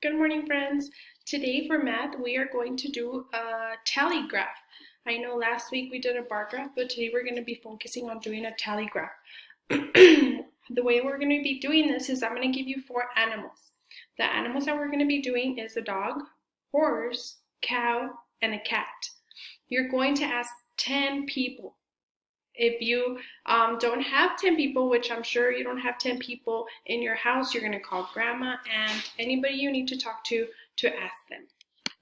Good morning, friends. Today for math, we are going to do a tally graph. I know last week we did a bar graph, but today we're going to be focusing on doing a tally graph. The way we're going to be doing this is I'm going to give you 4 animals. The animals that we're going to be doing is a dog, horse, cow, and a cat. You're going to ask 10 people. If you don't have 10 people, which I'm sure you don't have 10 people in your house, you're going to call grandma and anybody you need to talk to ask them.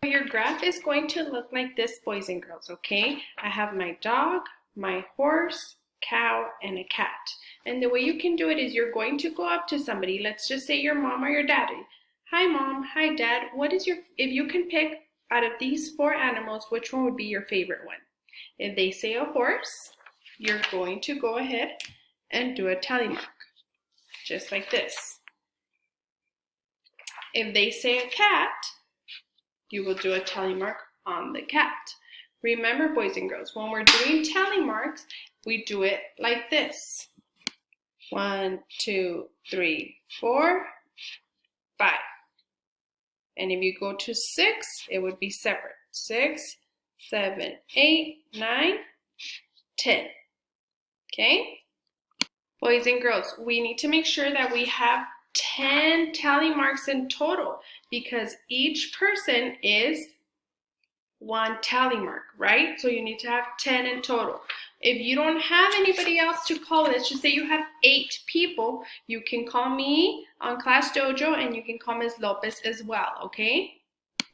Your graph is going to look like this, boys and girls, okay? I have my dog, my horse, cow, and a cat. And the way you can do it is you're going to go up to somebody. Let's just say your mom or your daddy. Hi, mom. Hi, dad. If you can pick out of these 4 animals, which one would be your favorite one? If they say a horse, you're going to go ahead and do a tally mark, just like this. If they say a cat, you will do a tally mark on the cat. Remember, boys and girls, when we're doing tally marks, we do it like this. 1, 2, 3, 4, 5. And if you go to 6, it would be separate. 6, 7, 8, 9, 10. Okay? Boys and girls, we need to make sure that we have 10 tally marks in total because each person is 1 tally mark, right? So you need to have 10 in total. If you don't have anybody else to call, let's just say you have 8 people, you can call me on Class Dojo and you can call Ms. Lopez as well, okay?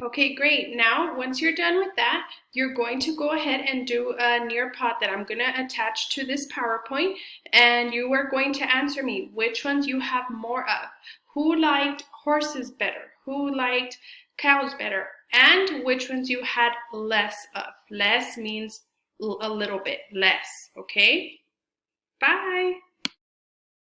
Okay, great. Now, once you're done with that, you're going to go ahead and do a Nearpod that I'm going to attach to this PowerPoint, and you are going to answer me which ones you have more of. Who liked horses better? Who liked cows better? And which ones you had less of. Less means a little bit less, okay? Bye.